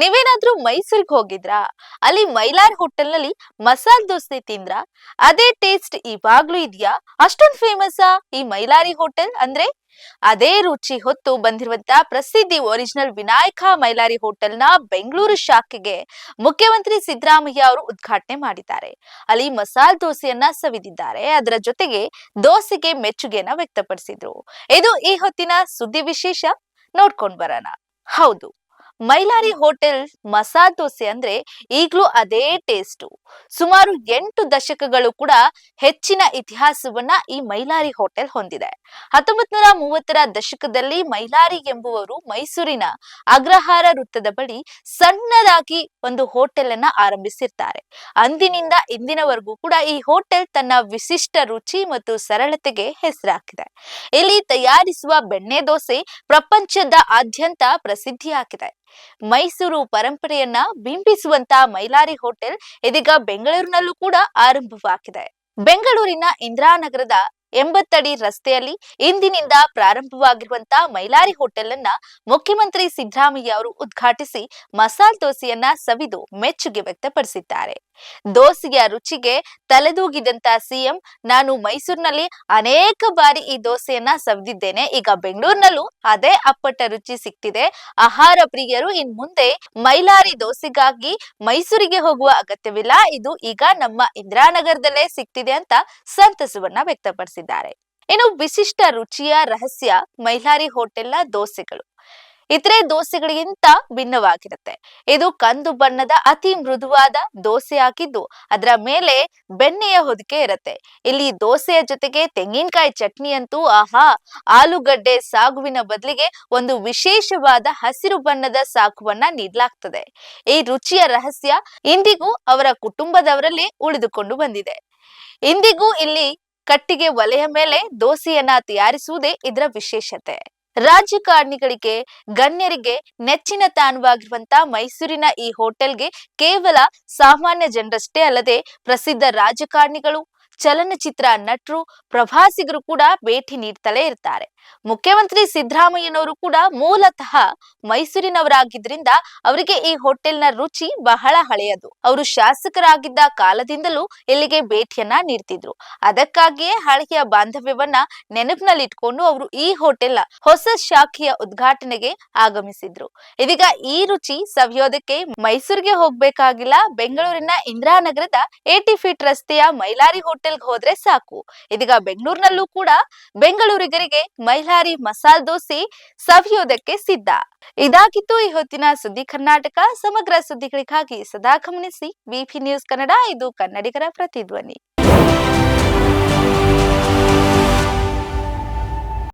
ನೀವೇನಾದ್ರೂ ಮೈಸೂರಿಗೆ ಹೋಗಿದ್ರಾ? ಅಲ್ಲಿ ಮೈಲಾರ್ ಹೋಟೆಲ್ ನಲ್ಲಿ ಮಸಾಲ್ ದೋಸೆ ತಿಂದ್ರಾ? ಅದೇ ಟೇಸ್ಟ್ ಇವಾಗ್ಲೂ ಇದೆಯಾ? ಅಷ್ಟೊಂದು ಫೇಮಸ್ಸಾ ಈ ಮೈಲಾರಿ ಹೋಟೆಲ್ ಅಂದ್ರೆ? ಅದೇ ರುಚಿ ಹೊತ್ತು ಬಂದಿರುವಂತ ಪ್ರಸಿದ್ಧಿ ಒರಿಜಿನಲ್ ವಿನಾಯಕ ಮೈಲಾರಿ ಹೋಟೆಲ್ನ ಬೆಂಗಳೂರು ಶಾಖೆಗೆ ಮುಖ್ಯಮಂತ್ರಿ ಸಿದ್ದರಾಮಯ್ಯ ಅವರು ಉದ್ಘಾಟನೆ ಮಾಡಿದ್ದಾರೆ. ಅಲ್ಲಿ ಮಸಾಲ್ ದೋಸೆಯನ್ನ ಸವಿದಿದ್ದಾರೆ. ಅದರ ಜೊತೆಗೆ ದೋಸೆಗೆ ಮೆಚ್ಚುಗೆಯನ್ನ ವ್ಯಕ್ತಪಡಿಸಿದ್ರು. ಇದು ಈ ಹೊತ್ತಿನ ಸುದ್ದಿ ವಿಶೇಷ. ನೋಡ್ಕೊಂಡ್ ಬರೋಣ. ಹೌದು, ಮೈಲಾರಿ ಹೋಟೆಲ್ ಮಸಾಲ್ ದೋಸೆ ಅಂದ್ರೆ ಈಗ್ಲೂ ಅದೇ ಟೇಸ್ಟು. ಸುಮಾರು 8 ದಶಕಗಳು ಕೂಡ ಹೆಚ್ಚಿನ ಇತಿಹಾಸವನ್ನ ಈ ಮೈಲಾರಿ ಹೋಟೆಲ್ ಹೊಂದಿದೆ. 1930ರ ದಶಕದಲ್ಲಿ ಮೈಲಾರಿ ಎಂಬುವರು ಮೈಸೂರಿನ ಅಗ್ರಹಾರ ವೃತ್ತದ ಬಳಿ ಸಣ್ಣದಾಗಿ ಒಂದು ಹೋಟೆಲ್ ಅನ್ನ ಆರಂಭಿಸಿರ್ತಾರೆ. ಅಂದಿನಿಂದ ಇಂದಿನವರೆಗೂ ಕೂಡ ಈ ಹೋಟೆಲ್ ತನ್ನ ವಿಶಿಷ್ಟ ರುಚಿ ಮತ್ತು ಸರಳತೆಗೆ ಹೆಸರಾಗಿದೆ. ಇಲ್ಲಿ ತಯಾರಿಸುವ ಬೆಣ್ಣೆ ದೋಸೆ ಪ್ರಪಂಚದ ಆದ್ಯಂತ ಪ್ರಸಿದ್ಧಿಯಾಗಿದೆ. ಮೈಸೂರು ಪರಂಪರೆಯನ್ನ ಬಿಂಬಿಸುವಂತ ಮೈಲಾರಿ ಹೋಟೆಲ್ ಇದೀಗ ಬೆಂಗಳೂರಿನಲ್ಲೂ ಕೂಡ ಆರಂಭವಾಗಿದೆ. ಬೆಂಗಳೂರಿನ ಇಂದಿರಾನಗರದ 80 ಅಡಿ ರಸ್ತೆಯಲ್ಲಿ ಇಂದಿನಿಂದ ಪ್ರಾರಂಭವಾಗಿರುವಂತ ಮೈಲಾರಿ ಹೋಟೆಲ್ ಅನ್ನ ಮುಖ್ಯಮಂತ್ರಿ ಸಿದ್ದರಾಮಯ್ಯ ಅವರು ಉದ್ಘಾಟಿಸಿ ಮಸಾಲ್ ದೋಸೆಯನ್ನ ಸವಿದು ಮೆಚ್ಚುಗೆ ವ್ಯಕ್ತಪಡಿಸಿದ್ದಾರೆ. ದೋಸೆಯ ರುಚಿಗೆ ತಲೆದೂಗಿದಂತ ಸಿಎಂ, ನಾನು ಮೈಸೂರಿನಲ್ಲಿ ಅನೇಕ ಬಾರಿ ಈ ದೋಸೆಯನ್ನ ಸವಿದಿದ್ದೇನೆ. ಈಗ ಬೆಂಗಳೂರಿನಲ್ಲೂ ಅದೇ ಅಪ್ಪಟ ರುಚಿ ಸಿಗ್ತಿದೆ. ಆಹಾರ ಪ್ರಿಯರು ಇನ್ ಮುಂದೆ ಮೈಲಾರಿ ದೋಸೆಗಾಗಿ ಮೈಸೂರಿಗೆ ಹೋಗುವ ಅಗತ್ಯವಿಲ್ಲ. ಇದು ಈಗ ನಮ್ಮ ಇಂದಿರಾನಗರದಲ್ಲೇ ಸಿಗ್ತಿದೆ ಅಂತ ಸಂತಸವನ್ನ ವ್ಯಕ್ತಪಡಿಸಿದ್ದಾರೆ. ಇನ್ನು ವಿಶಿಷ್ಟ ರುಚಿಯ ರಹಸ್ಯ ಮೈಲಾರಿ ಹೋಟೆಲ್ನ ದೋಸೆಗಳು ಇತರೆ ದೋಸೆಗಳಿಗಿಂತ ಭಿನ್ನವಾಗಿರುತ್ತೆ. ಇದು ಕಂದು ಬಣ್ಣದ ಅತಿ ಮೃದುವಾದ ದೋಸೆ ಆಗಿದ್ದು ಅದರ ಮೇಲೆ ಬೆಣ್ಣೆಯ ಹೊದಿಕೆ ಇರುತ್ತೆ. ಇಲ್ಲಿ ದೋಸೆಯ ಜೊತೆಗೆ ತೆಂಗಿನಕಾಯಿ ಚಟ್ನಿ ಅಂತೂ ಆಹಾ! ಆಲೂಗಡ್ಡೆ ಸಾಗುವಿನ ಬದಲಿಗೆ ಒಂದು ವಿಶೇಷವಾದ ಹಸಿರು ಬಣ್ಣದ ಸಾಗುವನ್ನ ನೀಡಲಾಗ್ತದೆ. ಈ ರುಚಿಯ ರಹಸ್ಯ ಇಂದಿಗೂ ಅವರ ಕುಟುಂಬದವರಲ್ಲಿ ಉಳಿದುಕೊಂಡು ಬಂದಿದೆ. ಇಂದಿಗೂ ಇಲ್ಲಿ ಕಟ್ಟಿಗೆ ಒಲೆಯ ಮೇಲೆ ದೋಸೆಯನ್ನ ತಯಾರಿಸುವುದೇ ಇದರ ವಿಶೇಷತೆ. ರಾಜಕಾರಣಿಗಳಿಗೆ, ಗಣ್ಯರಿಗೆ ನೆಚ್ಚಿನ ತಾಣವಾಗಿರುವಂತ ಮೈಸೂರಿನ ಈ ಹೋಟೆಲ್ಗೆ ಕೇವಲ ಸಾಮಾನ್ಯ ಜನರಷ್ಟೇ ಅಲ್ಲದೆ ಪ್ರಸಿದ್ಧ ರಾಜಕಾರಣಿಗಳು, ಚಲನಚಿತ್ರ ನಟರು, ಪ್ರವಾಸಿಗರು ಕೂಡ ಭೇಟಿ ನೀಡ್ತಲೇ ಇರ್ತಾರೆ. ಮುಖ್ಯಮಂತ್ರಿ ಸಿದ್ದರಾಮಯ್ಯನವರು ಕೂಡ ಮೂಲತಃ ಮೈಸೂರಿನವರಾಗಿದ್ರಿಂದ ಅವರಿಗೆ ಈ ಹೋಟೆಲ್ನ ರುಚಿ ಬಹಳ ಹಳೆಯದು. ಅವರು ಶಾಸಕರಾಗಿದ್ದ ಕಾಲದಿಂದಲೂ ಇಲ್ಲಿಗೆ ಭೇಟಿಯನ್ನ ನೀಡ್ತಿದ್ರು. ಅದಕ್ಕಾಗಿಯೇ ಹಳೆಯ ಬಾಂಧವ್ಯವನ್ನ ನೆನಪಿನಲ್ಲಿಟ್ಕೊಂಡು ಅವರು ಈ ಹೋಟೆಲ್ನ ಹೊಸ ಶಾಖೆಯ ಉದ್ಘಾಟನೆಗೆ ಆಗಮಿಸಿದ್ರು. ಇದೀಗ ಈ ರುಚಿ ಸವಿಯೋದಕ್ಕೆ ಮೈಸೂರಿಗೆ ಹೋಗ್ಬೇಕಾಗಿಲ್ಲ. ಬೆಂಗಳೂರಿನ ಇಂದಿರಾನಗರದ 80 ಫೀಟ್ ರಸ್ತೆಯ ಮೈಲಾರಿ ಹೋಟೆಲ್ಗೆ ಹೋದ್ರೆ ಸಾಕು. ಇದೀಗ ಬೆಂಗಳೂರಿನಲ್ಲೂ ಕೂಡ ಬೆಂಗಳೂರಿಗರಿಗೆ ಮೈಲಾರಿ ಮಸಾಲ್ ದೋಸೆ ಸವಿಯೋದಕ್ಕೆ ಸಿದ್ಧ. ಇದಾಗಿತ್ತು ಈ ಹೊತ್ತಿನ ಸುದ್ದಿ ಕರ್ನಾಟಕ. ಸಮಗ್ರ ಸುದ್ದಿಗಳಿಗಾಗಿ ಸದಾ ಗಮನಿಸಿ ವಿಪಿ ನ್ಯೂಸ್ ಕನ್ನಡ. ಇದು ಕನ್ನಡಿಗರ ಪ್ರತಿಧ್ವನಿ.